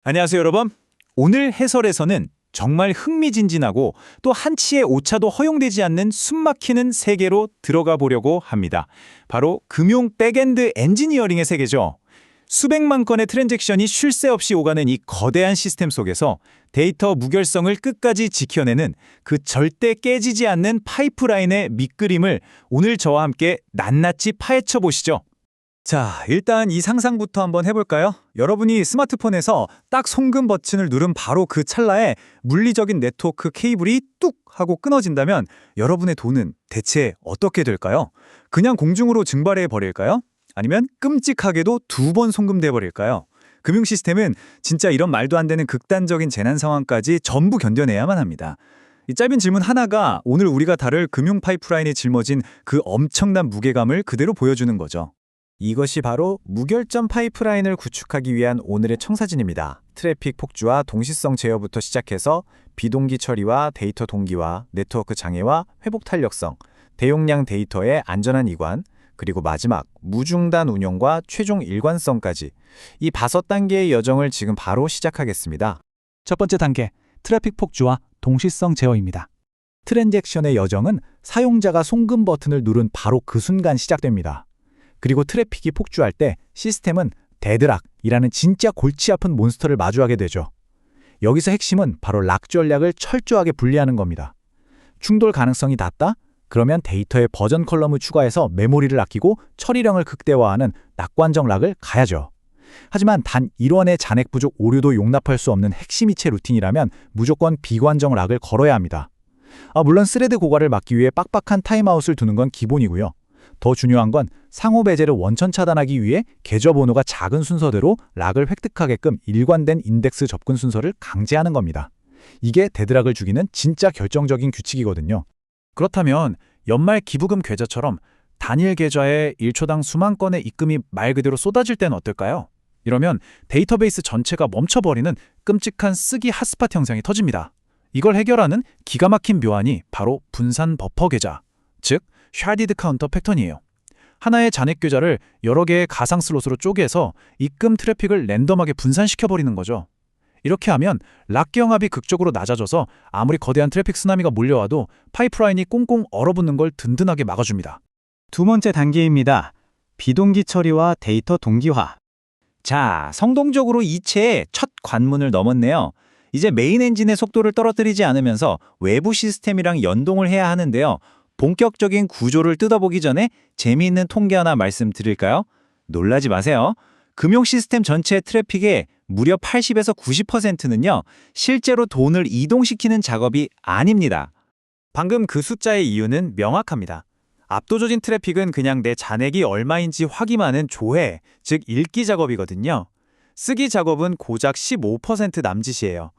안녕하세요, 여러분. 오늘 해설에서는 정말 흥미진진하고 또 한치의 오차도 허용되지 않는 숨막히는 세계로 들어가 보려고 합니다. 바로 금융 백엔드 엔지니어링의 세계죠. 수백만 건의 트랜잭션이 쉴 새 없이 오가는 이 거대한 시스템 속에서 데이터 무결성을 끝까지 지켜내는 그 절대 깨지지 않는 파이프라인의 밑그림을 오늘 저와 함께 낱낱이 파헤쳐 보시죠. 자, 일단 이 상상부터 한번 해볼까요? 여러분이 스마트폰에서 딱 송금 버튼을 누른 바로 그 찰나에 물리적인 네트워크 케이블이 뚝 하고 끊어진다면 여러분의 돈은 대체 어떻게 될까요? 그냥 공중으로 증발해 버릴까요? 아니면 끔찍하게도 2번 송금돼 버릴까요? 금융 시스템은 진짜 이런 말도 안 되는 극단적인 재난 상황까지 전부 견뎌내야만 합니다. 이 짧은 질문 하나가 오늘 우리가 다룰 금융 파이프라인에 짊어진 그 엄청난 무게감을 그대로 보여주는 거죠. 이것이 바로 무결점 파이프라인을 구축하기 위한 오늘의 청사진입니다. 트래픽 폭주와 동시성 제어부터 시작해서 비동기 처리와 데이터 동기화, 네트워크 장애와 회복 탄력성, 대용량 데이터의 안전한 이관, 그리고 마지막 무중단 운영과 최종 일관성까지 이 5단계의 여정을 지금 바로 시작하겠습니다. 첫 번째 단계, 트래픽 폭주와 동시성 제어입니다. 트랜잭션의 여정은 사용자가 송금 버튼을 누른 바로 그 순간 시작됩니다. 그리고 트래픽이 폭주할 때 시스템은 데드락이라는 진짜 골치 아픈 몬스터를 마주하게 되죠. 여기서 핵심은 바로 락 전략을 철저하게 분리하는 겁니다. 충돌 가능성이 낮다? 그러면 데이터에 버전 컬럼을 추가해서 메모리를 아끼고 처리량을 극대화하는 낙관적 락을 가야죠. 하지만 단 1원의 잔액 부족 오류도 용납할 수 없는 핵심 이체 루틴이라면 무조건 비관적 락을 걸어야 합니다. 물론 스레드 고갈을 막기 위해 빡빡한 타임아웃을 두는 건 기본이고요. 더 중요한 건 상호 배제를 원천 차단하기 위해 계좌번호가 작은 순서대로 락을 획득하게끔 일관된 인덱스 접근 순서를 강제하는 겁니다. 이게 데드락을 죽이는 진짜 결정적인 규칙이거든요. 그렇다면 연말 기부금 계좌처럼 단일 계좌에 1초당 수만 건의 입금이 말 그대로 쏟아질 때는 어떨까요? 이러면 데이터베이스 전체가 멈춰버리는 끔찍한 쓰기 핫스팟 현상이 터집니다. 이걸 해결하는 기가 막힌 묘안이 바로 분산 버퍼 계좌, 즉 샤디드 카운터 패턴이에요. 하나의 잔액 계좌를 여러 개의 가상 슬롯으로 쪼개서 입금 트래픽을 랜덤하게 분산시켜버리는 거죠. 이렇게 하면 락 경합이 극적으로 낮아져서 아무리 거대한 트래픽 쓰나미가 몰려와도 파이프라인이 꽁꽁 얼어붙는 걸 든든하게 막아줍니다. 두 번째 단계입니다. 비동기 처리와 데이터 동기화. 자, 성공적으로 이체의 첫 관문을 넘었네요. 이제 메인 엔진의 속도를 떨어뜨리지 않으면서 외부 시스템이랑 연동을 해야 하는데요. 본격적인 구조를 뜯어보기 전에 재미있는 통계 하나 말씀드릴까요? 놀라지 마세요. 금융 시스템 전체의 트래픽의 무려 80에서 90%는요. 실제로 돈을 이동시키는 작업이 아닙니다. 방금 그 숫자의 이유는 명확합니다. 압도적인 트래픽은 그냥 내 잔액이 얼마인지 확인하는 조회, 즉 읽기 작업이거든요. 쓰기 작업은 고작 15% 남짓이에요.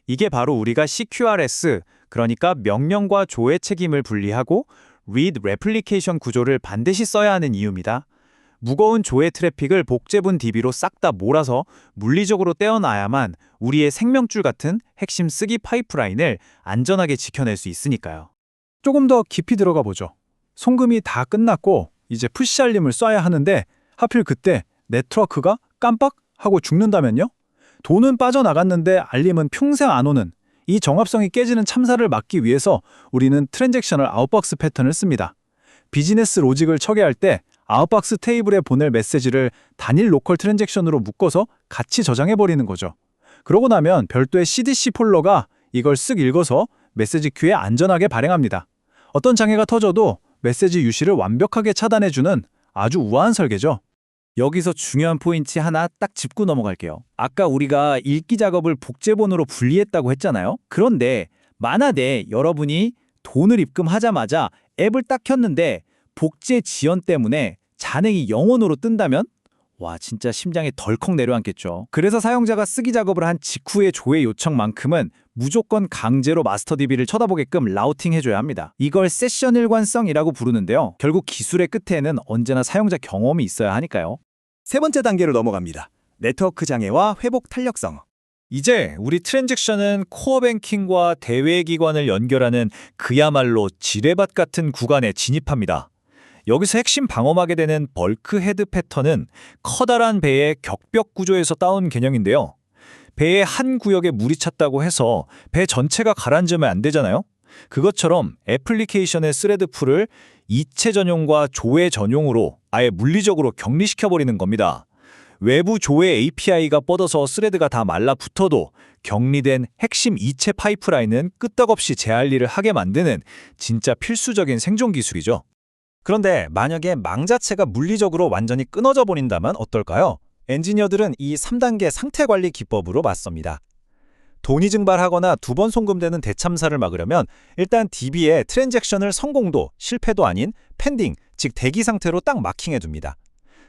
이게 바로 우리가 CQRS, 그러니까 명령과 조회 책임을 분리하고 Read Replication 구조를 반드시 써야 하는 이유입니다. 무거운 조회 트래픽을 복제분 DB로 싹 다 몰아서 물리적으로 떼어놔야만 우리의 생명줄 같은 핵심 쓰기 파이프라인을 안전하게 지켜낼 수 있으니까요. 조금 더 깊이 들어가 보죠. 송금이 다 끝났고 이제 푸시 알림을 쏴야 하는데 하필 그때 네트워크가 깜빡 하고 죽는다면요? 돈은 빠져나갔는데 알림은 평생 안 오는 이 정합성이 깨지는 참사를 막기 위해서 우리는 트랜잭셔널 아웃박스 패턴을 씁니다. 비즈니스 로직을 처리할 때 아웃박스 테이블에 보낼 메시지를 단일 로컬 트랜잭션으로 묶어서 같이 저장해버리는 거죠. 그러고 나면 별도의 CDC 폴러가 이걸 쓱 읽어서 메시지 큐에 안전하게 발행합니다. 어떤 장애가 터져도 메시지 유실을 완벽하게 차단해주는 아주 우아한 설계죠. 여기서 중요한 포인트 하나 딱 짚고 넘어갈게요. 아까 우리가 읽기 작업을 복제본으로 분리했다고 했잖아요. 그런데 만약에 여러분이 돈을 입금하자마자 앱을 딱 켰는데 복제 지연 때문에 잔액이 0원으로 뜬다면? 와, 진짜 심장이 덜컥 내려앉겠죠. 그래서 사용자가 쓰기 작업을 한 직후의 조회 요청만큼은 무조건 강제로 마스터 DB를 쳐다보게끔 라우팅 해줘야 합니다. 이걸 세션 일관성이라고 부르는데요. 결국 기술의 끝에는 언제나 사용자 경험이 있어야 하니까요. 세 번째 단계로 넘어갑니다. 네트워크 장애와 회복 탄력성. 이제 우리 트랜잭션은 코어 뱅킹과 대외기관을 연결하는 그야말로 지뢰밭 같은 구간에 진입합니다. 여기서 핵심 방어막이 되는 벌크 헤드 패턴은 커다란 배의 격벽 구조에서 따온 개념인데요. 배의 한 구역에 물이 찼다고 해서 배 전체가 가라앉으면 안 되잖아요. 그것처럼 애플리케이션의 스레드 풀을 이체 전용과 조회 전용으로 아예 물리적으로 격리시켜버리는 겁니다. 외부 조회 API가 뻗어서 스레드가 다 말라붙어도 격리된 핵심 이체 파이프라인은 끄떡없이 제 할 일을 하게 만드는 진짜 필수적인 생존 기술이죠. 그런데 만약에 망 자체가 물리적으로 완전히 끊어져 버린다면 어떨까요? 엔지니어들은 이 3단계 상태 관리 기법으로 맞섭니다. 돈이 증발하거나 2번 송금되는 대참사를 막으려면 일단 DB의 트랜잭션을 성공도, 실패도 아닌 펜딩, 즉 대기 상태로 딱 마킹해둡니다.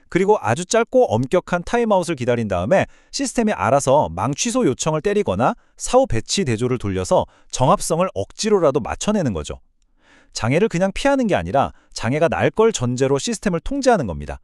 그리고 아주 짧고 엄격한 타임아웃을 기다린 다음에 시스템이 알아서 망 취소 요청을 때리거나 사후 배치 대조를 돌려서 정합성을 억지로라도 맞춰내는 거죠. 장애를 그냥 피하는 게 아니라 장애가 날 걸 전제로 시스템을 통제하는 겁니다.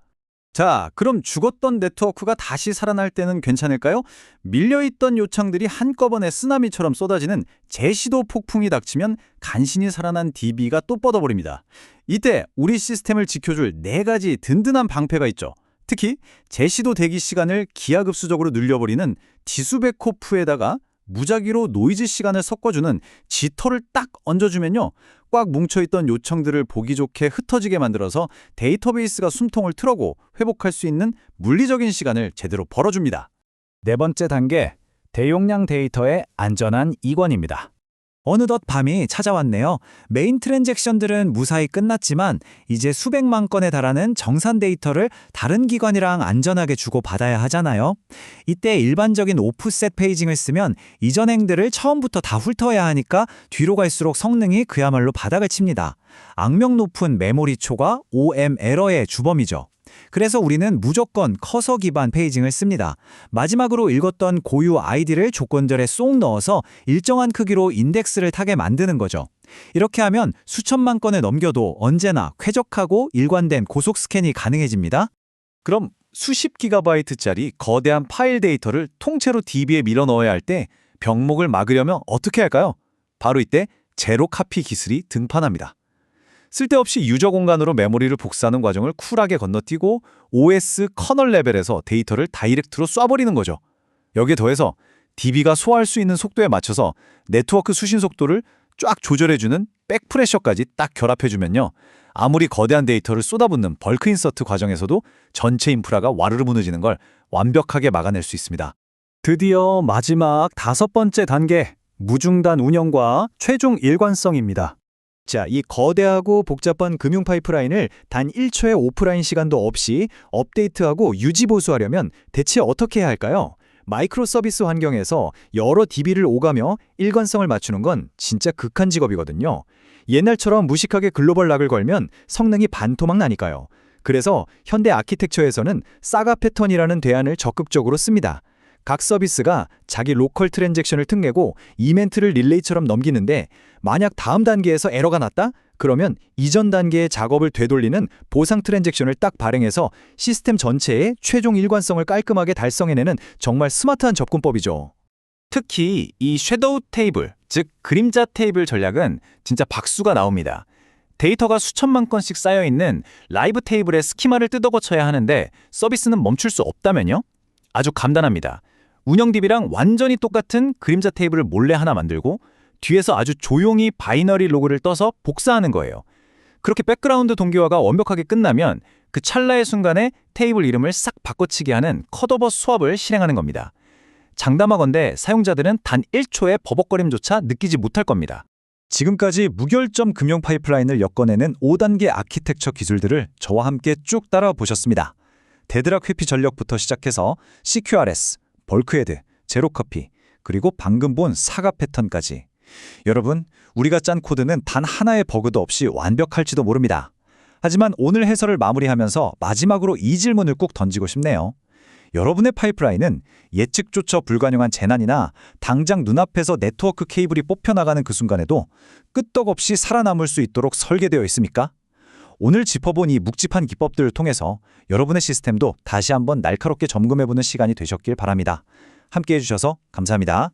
자, 그럼 죽었던 네트워크가 다시 살아날 때는 괜찮을까요? 밀려있던 요청들이 한꺼번에 쓰나미처럼 쏟아지는 제시도 폭풍이 닥치면 간신히 살아난 DB가 또 뻗어버립니다. 이때 우리 시스템을 지켜줄 4가지 든든한 방패가 있죠. 특히 제시도 대기 시간을 기하급수적으로 늘려버리는 디수베코프에다가 무작위로 노이즈 시간을 섞어주는 지터를 딱 얹어주면요. 꽉 뭉쳐있던 요청들을 보기 좋게 흩어지게 만들어서 데이터베이스가 숨통을 틀어고 회복할 수 있는 물리적인 시간을 제대로 벌어줍니다. 4번째 단계, 대용량 데이터의 안전한 이관입니다. 어느덧 밤이 찾아왔네요. 메인 트랜잭션들은 무사히 끝났지만 이제 수백만 건에 달하는 정산 데이터를 다른 기관이랑 안전하게 주고받아야 하잖아요. 이때 일반적인 오프셋 페이징을 쓰면 이전 행들을 처음부터 다 훑어야 하니까 뒤로 갈수록 성능이 그야말로 바닥을 칩니다. 악명 높은 메모리 초과 OM 에러의 주범이죠. 그래서 우리는 무조건 커서 기반 페이징을 씁니다. 마지막으로 읽었던 고유 아이디를 조건절에 쏙 넣어서 일정한 크기로 인덱스를 타게 만드는 거죠. 이렇게 하면 수천만 건을 넘겨도 언제나 쾌적하고 일관된 고속 스캔이 가능해집니다. 그럼 수십 기가바이트짜리 거대한 파일 데이터를 통째로 DB에 밀어 넣어야 할 때 병목을 막으려면 어떻게 할까요? 바로 이때 제로 카피 기술이 등판합니다. 쓸데없이 유저 공간으로 메모리를 복사하는 과정을 쿨하게 건너뛰고 OS 커널 레벨에서 데이터를 다이렉트로 쏴버리는 거죠. 여기에 더해서 DB가 소화할 수 있는 속도에 맞춰서 네트워크 수신 속도를 쫙 조절해주는 백프레셔까지 딱 결합해주면요. 아무리 거대한 데이터를 쏟아붓는 벌크 인서트 과정에서도 전체 인프라가 와르르 무너지는 걸 완벽하게 막아낼 수 있습니다. 드디어 마지막 5번째 단계, 무중단 운영과 최종 일관성입니다. 자, 이 거대하고 복잡한 금융 파이프라인을 단 1초의 오프라인 시간도 없이 업데이트하고 유지 보수하려면 대체 어떻게 해야 할까요? 마이크로 서비스 환경에서 여러 DB를 오가며 일관성을 맞추는 건 진짜 극한 직업이거든요. 옛날처럼 무식하게 글로벌 락을 걸면 성능이 반토막 나니까요. 그래서 현대 아키텍처에서는 사가 패턴이라는 대안을 적극적으로 씁니다. 각 서비스가 자기 로컬 트랜잭션을 특내고 이벤트를 릴레이처럼 넘기는데 만약 다음 단계에서 에러가 났다? 그러면 이전 단계의 작업을 되돌리는 보상 트랜잭션을 딱 발행해서 시스템 전체의 최종 일관성을 깔끔하게 달성해내는 정말 스마트한 접근법이죠. 특히 이 섀도우 테이블, 즉 그림자 테이블 전략은 진짜 박수가 나옵니다. 데이터가 수천만 건씩 쌓여있는 라이브 테이블의 스키마를 뜯어고쳐야 하는데 서비스는 멈출 수 없다면요? 아주 간단합니다. 운영 DB랑 완전히 똑같은 그림자 테이블을 몰래 하나 만들고 뒤에서 아주 조용히 바이너리 로그를 떠서 복사하는 거예요. 그렇게 백그라운드 동기화가 완벽하게 끝나면 그 찰나의 순간에 테이블 이름을 싹 바꿔치기 하는 컷오버 스왑을 실행하는 겁니다. 장담하건대 사용자들은 단 1초의 버벅거림조차 느끼지 못할 겁니다. 지금까지 무결점 금융 파이프라인을 엮어내는 5단계 아키텍처 기술들을 저와 함께 쭉 따라보셨습니다. 데드락 회피 전력부터 시작해서 CQRS, 벌크헤드, 제로커피, 그리고 방금 본 사가 패턴까지. 여러분, 우리가 짠 코드는 단 하나의 버그도 없이 완벽할지도 모릅니다. 하지만 오늘 해설을 마무리하면서 마지막으로 이 질문을 꼭 던지고 싶네요. 여러분의 파이프라인은 예측조차 불가능한 재난이나 당장 눈앞에서 네트워크 케이블이 뽑혀나가는 그 순간에도 끄떡없이 살아남을 수 있도록 설계되어 있습니까? 오늘 짚어본 이 묵직한 기법들을 통해서 여러분의 시스템도 다시 한번 날카롭게 점검해보는 시간이 되셨길 바랍니다. 함께해 주셔서 감사합니다.